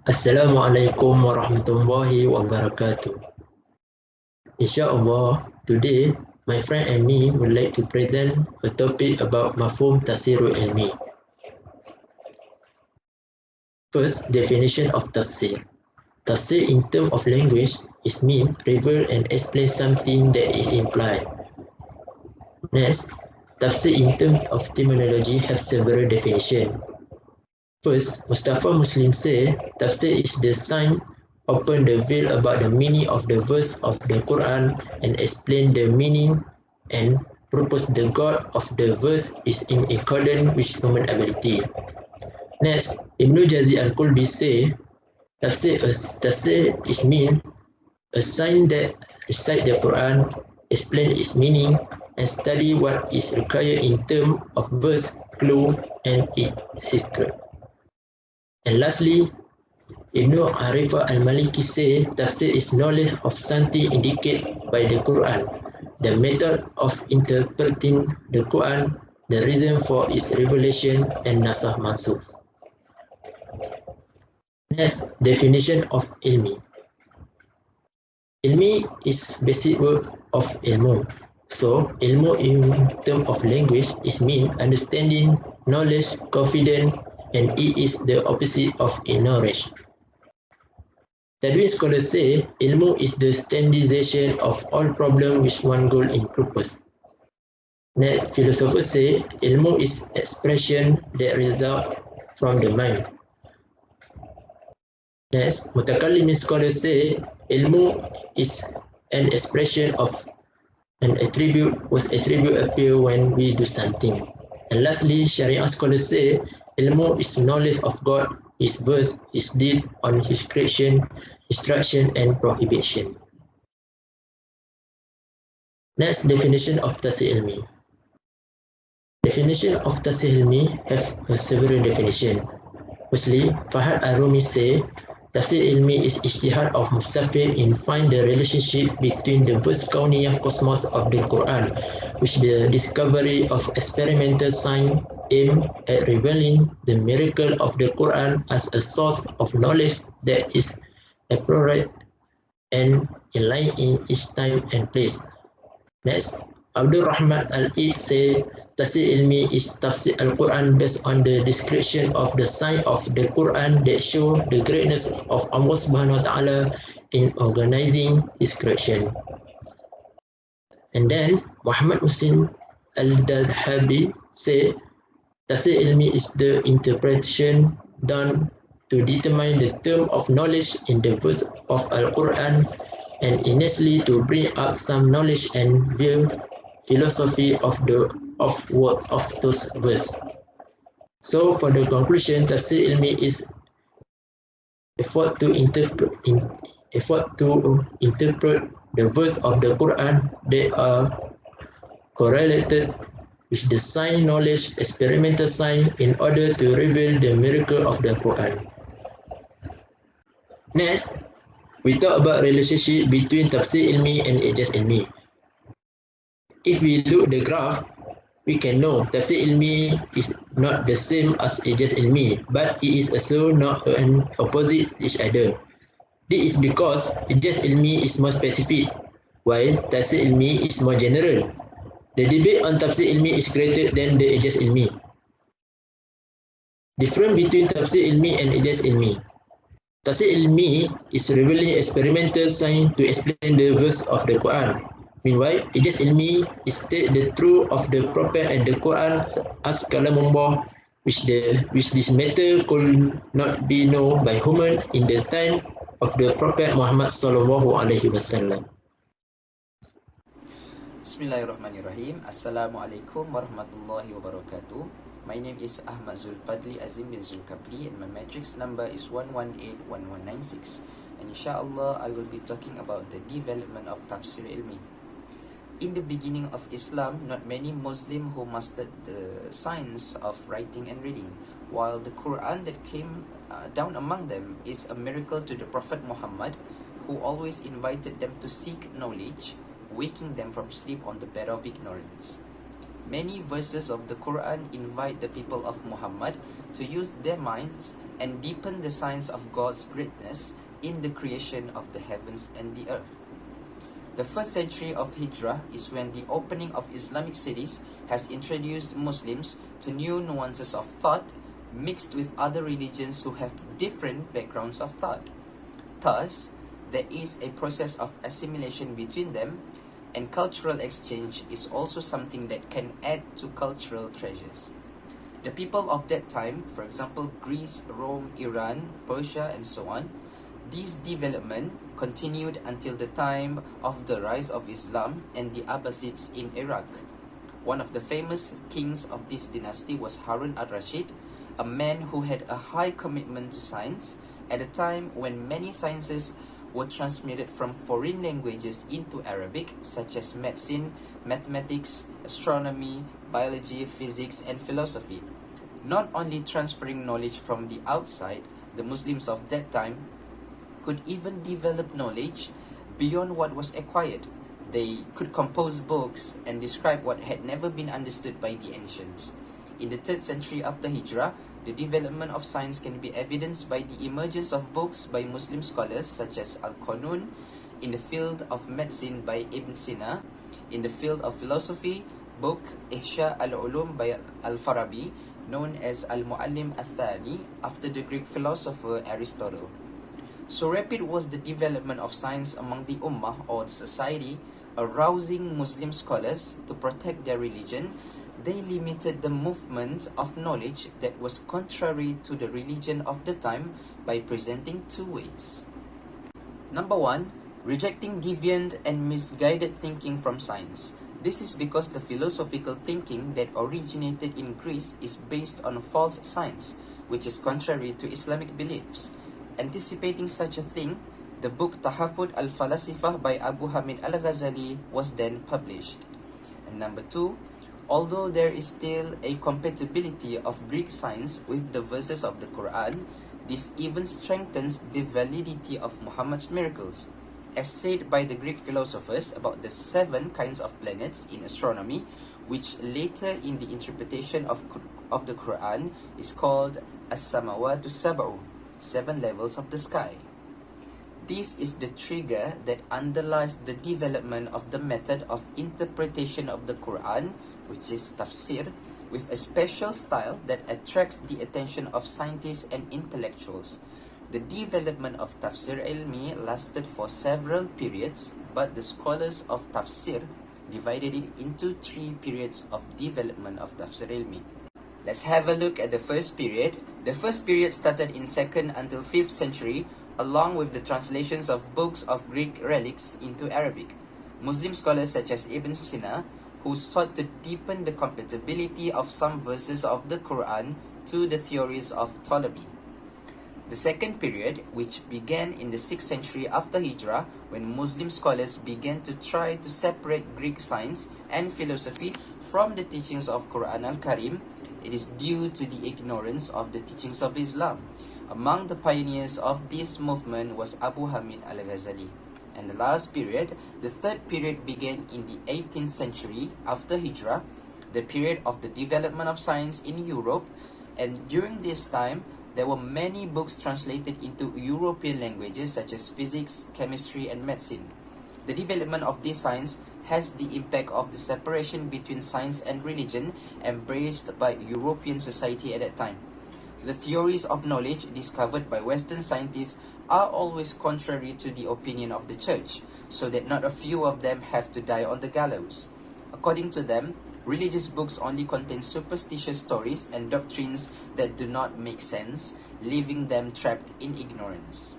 Assalamualaikum warahmatullahi wabarakatuh. Inshallah, today my friend and me would like to present a topic about mafhum tafsirul ilmi. First, definition of tafsir. Tafsir in terms of language is mean, reveal and explain something that is implied. Next, tafsir in terms of terminology have several definitions. First, Mustafa Muslim say tafsir is the sign open the veil about the meaning of the verse of the Quran and explain the meaning and purpose the God of the verse is in accordance with human ability. Next, Ibn Jazi al-Kulbi say tafsir is mean a sign that recite the Quran, explain its meaning, and study what is required in terms of verse, clue, and its secret. And lastly, Ibn Arifah al-Maliki say tafsir is knowledge of something indicated by the Quran, the method of interpreting the Quran, the reason for its revelation, and nasakh mansukh. Next, definition of ilmi. Ilmi is basic word of ilmu. So, ilmu in terms of language is mean understanding, knowledge, confidence, and it is the opposite of ignorance. Tadwin scholars say ilmu is the standardization of all problems with one goal in purpose. Next, philosophers say ilmu is expression that result from the mind. Next, mutakallimin scholars say ilmu is an expression of an attribute whose attribute appear when we do something. And lastly, Sharia scholars say ilmu is knowledge of God, His verse, His deed on His creation, instruction and prohibition. Next, definition of tafsir ilmi. Definition of tafsir ilmi have several definitions. Firstly, Fahad Ar-Rumi say tafsir ilmi is ijtihad of Musafir in find the relationship between the verse kauniyah cosmos of the Quran, which the discovery of experimental science aimed at revealing the miracle of the Quran as a source of knowledge that is appropriate and aligned in each time and place. Next, Abdul Rahman Al-Eid say tafsir ilmi is tafsir al-Quran based on the description of the sign of the Quran that show the greatness of Allah Subhanahu wa Ta'ala in organizing His creation. And then Muhammad Hussein Al-Dadhabi say tafsir ilmi is the interpretation done to determine the term of knowledge in the verse of Al-Quran and innately to bring up some knowledge and view philosophy of those verse. So for the conclusion, tafsir ilmi is effort to interpret the verse of the Quran that are correlated with the sign knowledge, experimental sign in order to reveal the miracle of the Quran. Next, we talk about relationship between tafsir ilmi and ijaz ilmi. If we look the graph, we can know tafsir ilmi is not the same as ijaz ilmi, but it is also not an opposite each other. This is because ijaz ilmi is more specific, while tafsir ilmi is more general. The debate on tafsir ilmi is greater than the ijaz ilmi. Difference between tafsir ilmi and ijaz ilmi. Tafsir ilmi is revealing experimental science to explain the verse of the Quran. Meanwhile, ijaz ilmi is state the truth of the Prophet and the Quran as kalamullah, which this matter could not be known by human in the time of the Prophet Muhammad sallallahu alaihi wasallam. Bismillahirrahmanirrahim. Assalamualaikum warahmatullahi wabarakatuh. My name is Ahmad Zulfadli Azim bin Zulkabli and my matrix number is 1181196. And inshallah I will be talking about the development of tafsir ilmi. In the beginning of Islam, not many Muslims who mastered the science of writing and reading, while the Quran that came down among them is a miracle to the Prophet Muhammad, who always invited them to seek knowledge, waking them from sleep on the bed of ignorance. Many verses of the Quran invite the people of Muhammad to use their minds and deepen the science of God's greatness in the creation of the heavens and the earth. The first century of Hijrah is when the opening of Islamic cities has introduced Muslims to new nuances of thought mixed with other religions who have different backgrounds of thought. Thus, there is a process of assimilation between them, and cultural exchange is also something that can add to cultural treasures. The people of that time, for example, Greece, Rome, Iran, Persia, and so on, this development continued until the time of the rise of Islam and the Abbasids in Iraq. One of the famous kings of this dynasty was Harun al-Rashid, a man who had a high commitment to science at a time when many sciences were transmitted from foreign languages into Arabic, such as medicine, mathematics, astronomy, biology, physics, and philosophy. Not only transferring knowledge from the outside, the Muslims of that time could even develop knowledge beyond what was acquired. They could compose books and describe what had never been understood by the ancients. In the 3rd century after Hijrah, the development of science can be evidenced by the emergence of books by Muslim scholars such as Al-Qanun in the field of medicine by Ibn Sina, in the field of philosophy, book Ihya al-Ulum by Al-Farabi, known as Al-Muallim al-Thani after the Greek philosopher Aristotle. So rapid was the development of science among the Ummah or society, arousing Muslim scholars to protect their religion. They limited the movement of knowledge that was contrary to the religion of the time by presenting two ways. Number 1, rejecting deviant and misguided thinking from science. This is because the philosophical thinking that originated in Greece is based on false science, which is contrary to Islamic beliefs. Anticipating such a thing, the book Tahafut al-Falasifah by Abu Hamid al-Ghazali was then published. And number 2, although there is still a compatibility of Greek science with the verses of the Quran, this even strengthens the validity of Muhammad's miracles. As said by the Greek philosophers about the 7 kinds of planets in astronomy, which later in the interpretation of the Quran is called As-Samawatu Sab'u, 7 levels of the sky. This is the trigger that underlies the development of the method of interpretation of the Quran, which is tafsir, with a special style that attracts the attention of scientists and intellectuals. The development of tafsir ilmi lasted for several periods, but the scholars of tafsir divided it into 3 periods of development of tafsir ilmi. Let's have a look at the first period. The first period started in 2nd until 5th century, along with the translations of books of Greek relics into Arabic. Muslim scholars such as Ibn Sina, who sought to deepen the compatibility of some verses of the Quran to the theories of Ptolemy. The second period, which began in the 6th century after Hijrah, when Muslim scholars began to try to separate Greek science and philosophy from the teachings of Quran al-Karim, it is due to the ignorance of the teachings of Islam. Among the pioneers of this movement was Abu Hamid al-Ghazali. And the last period, the third period, began in the 18th century after Hijrah, the period of the development of science in Europe. And during this time, there were many books translated into European languages such as physics, chemistry, and medicine. The development of this science has the impact of the separation between science and religion embraced by European society at that time. The theories of knowledge discovered by Western scientists are always contrary to the opinion of the church, so that not a few of them have to die on the gallows. According to them, religious books only contain superstitious stories and doctrines that do not make sense, leaving them trapped in ignorance.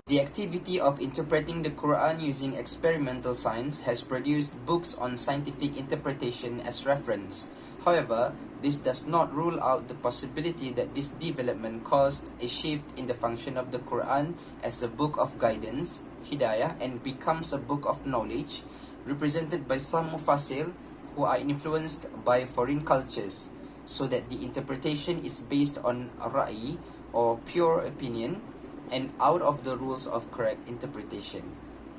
The activity of interpreting the Quran using experimental science has produced books on scientific interpretation as reference. However, this does not rule out the possibility that this development caused a shift in the function of the Quran as a book of guidance, hidayah, and becomes a book of knowledge, represented by some mufassir who are influenced by foreign cultures, so that the interpretation is based on ra'i or pure opinion and out of the rules of correct interpretation.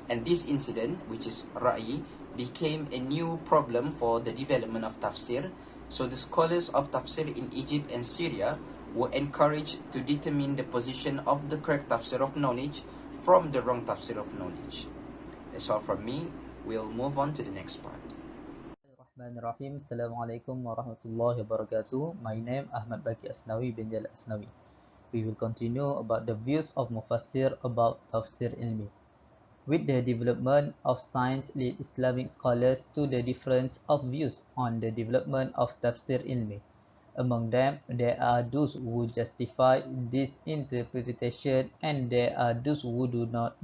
And this incident, which is ra'i, became a new problem for the development of tafsir. So the scholars of tafsir in Egypt and Syria were encouraged to determine the position of the correct tafsir of knowledge from the wrong tafsir of knowledge. That's all from me. We'll move on to the next part. Bismillahirrahmanirrahim. Assalamualaikum warahmatullahi wabarakatuh. My name Ahmad Baki Asnawi bin Jalal Asnawi. We will continue about the views of Mufassir about Tafsir Ilmi. With the development of science lead Islamic scholars to the difference of views on the development of Tafsir Ilmi. Among them, there are those who justify this interpretation and there are those who do not.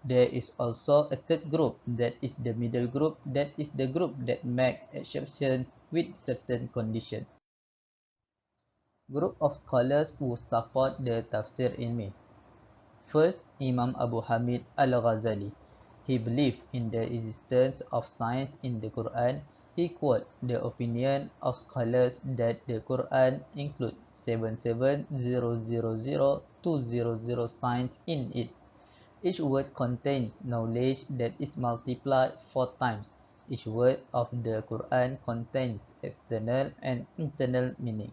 There is also a third group, that is the middle group, that is the group that makes exception with certain conditions. Group of scholars who support the Tafsir Ilmi. First, Imam Abu Hamid Al-Ghazali. He believed in the existence of signs in the Quran. He quoted the opinion of scholars that the Quran includes 77,000,200 signs in it. Each word contains knowledge that is multiplied 4 times. Each word of the Quran contains external and internal meaning.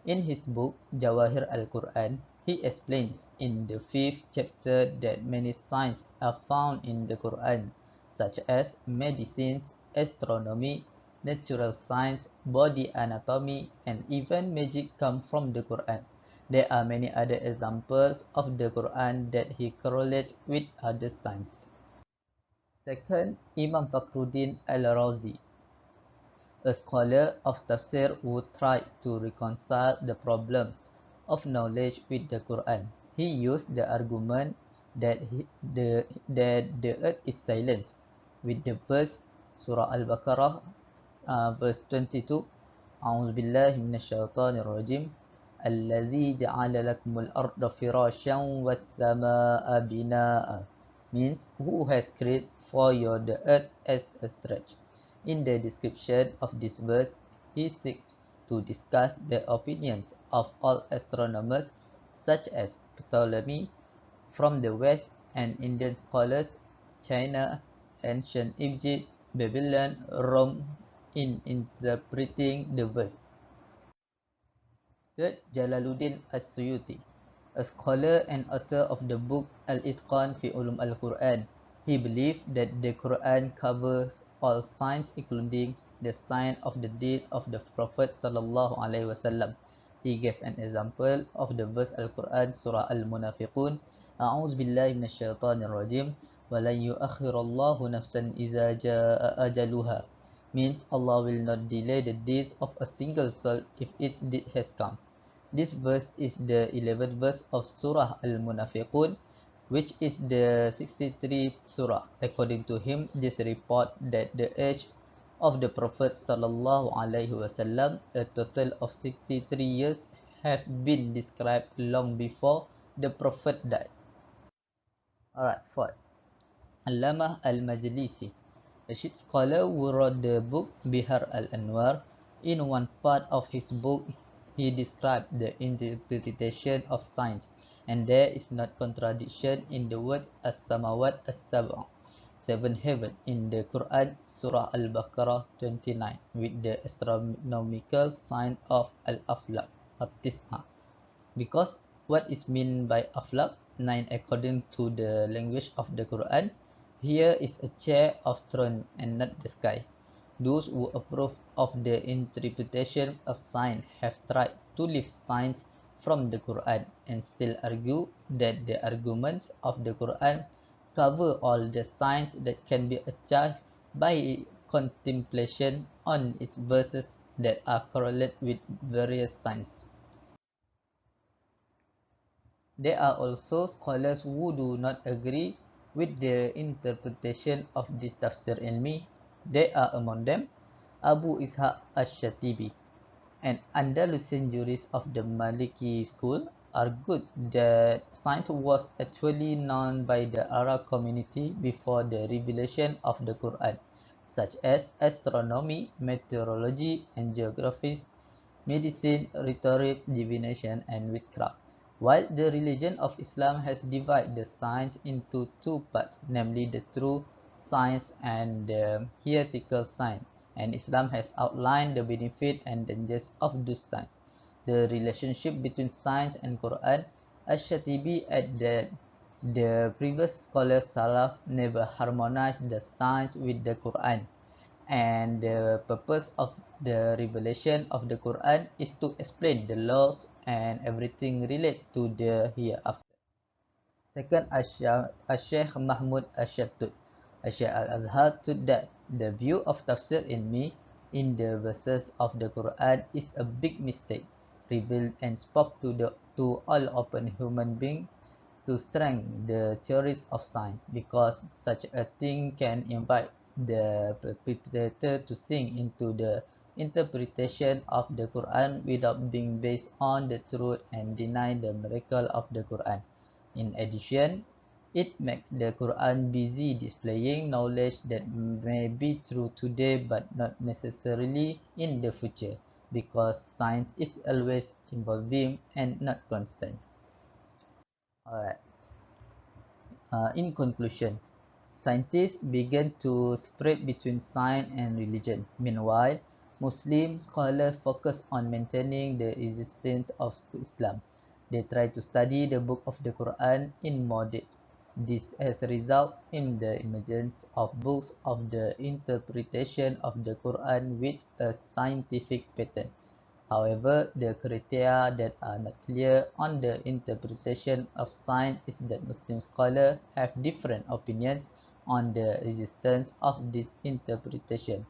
In his book Jawahir al-Quran, he explains in the 5th chapter that many signs are found in the Quran, such as medicines, astronomy, natural science, body anatomy, and even magic come from the Quran. There are many other examples of the Quran that he correlates with other signs. Second, Imam Fakhruddin al-Razi, a scholar of tafsir who tried to reconcile the problems of knowledge with the Quran. He used the argument that the earth is silent with the verse Surah Al-Baqarah verse 22. أعوذ بالله من الشيطان الرجيم الذي جعل لكم الأرض فراشا والسماء بناء, means who has created for you the earth as a stretch. In the description of this verse, he seeks to discuss the opinions of all astronomers such as Ptolemy from the west and Indian scholars, China, ancient Egypt, Babylon, Rome in interpreting the verse. Third, Jalaluddin As-Suyuti, a scholar and author of the book Al-Itqan fi Ulum Al-Quran. He believed that the Quran covers all signs including the sign of the death of the Prophet sallallahu alaihi wasallam. He gave an example of the verse Al-Quran Surah Al-Munafiqun, A'udzu billahi minasyaitonir rajim, wa lan yu'akhirallahu nafsan idza jaa ajaluha, means Allah will not delay the days of a single soul if its deed has come. This verse is the 11th verse of Surah Al-Munafiqun, which is the 63th surah. According to him, this report that the age of the Prophet sallallahu alaihi wasallam, a total of 63 years, have been described long before the Prophet died. Alright, fourth, Allamah Al-Majlisi, a Shia scholar who wrote the book Bihar Al-Anwar. In one part of his book, he described the interpretation of signs, and there is not contradiction in the words As-Samawat As-Sab'a, 7 heaven, in the Quran, Surah Al-Baqarah 29, with the astronomical sign of Al-Aflaq, At-Tis'a. Because what is meant by Aflaq, 9 according to the language of the Quran, here is a chair of throne and not the sky. Those who approve of the interpretation of signs have tried to lift signs from the Quran and still argue that the arguments of the Quran cover all the signs that can be achieved by contemplation on its verses that are correlated with various signs. There are also scholars who do not agree with the interpretation of this tafsir ilmi. There are among them Abu Ishaq Ash-Shatibi, an Andalusian jurist of the Maliki school, argued that science was actually known by the Arab community before the revelation of the Quran, such as astronomy, meteorology, and geography, medicine, rhetoric, divination, and witchcraft. While the religion of Islam has divided the science into 2 parts, namely the true science and the heretical science, and Islam has outlined the benefit and dangers of those science. the relationship between science and Quran, Ash-Shatibi adds that the previous scholars Salaf never harmonized the science with the Quran, and the purpose of the revelation of the Quran is to explain the laws and everything related to the hereafter. Second, Sheikh Mahmud Ashatut, Sheikh Al-Azhar, took that the view of tafsir ilmi in the verses of the Quran is a big mistake, revealed and spoke to all open human beings to strengthen the theories of science, because such a thing can invite the perpetrator to sink into the interpretation of the Quran without being based on the truth and deny the miracle of the Quran. In addition, it makes the Quran busy displaying knowledge that may be true today but not necessarily in the future, because science is always evolving and not constant. Alright. In conclusion, scientists began to spread between science and religion. Meanwhile, Muslim scholars focus on maintaining the existence of Islam. They try to study the book of the Quran in more depth. This has resulted in the emergence of books of the interpretation of the Quran with a scientific pattern. However, the criteria that are not clear on the interpretation of science is that Muslim scholars have different opinions on the existence of this interpretation.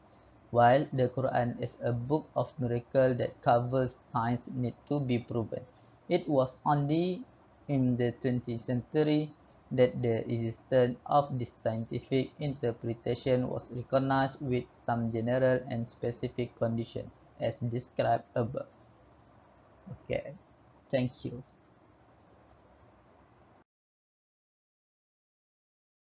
While the Quran is a book of miracle that covers science need to be proven, it was only in the 20th century that the existence of this scientific interpretation was recognized with some general and specific conditions, as described above. Okay, thank you.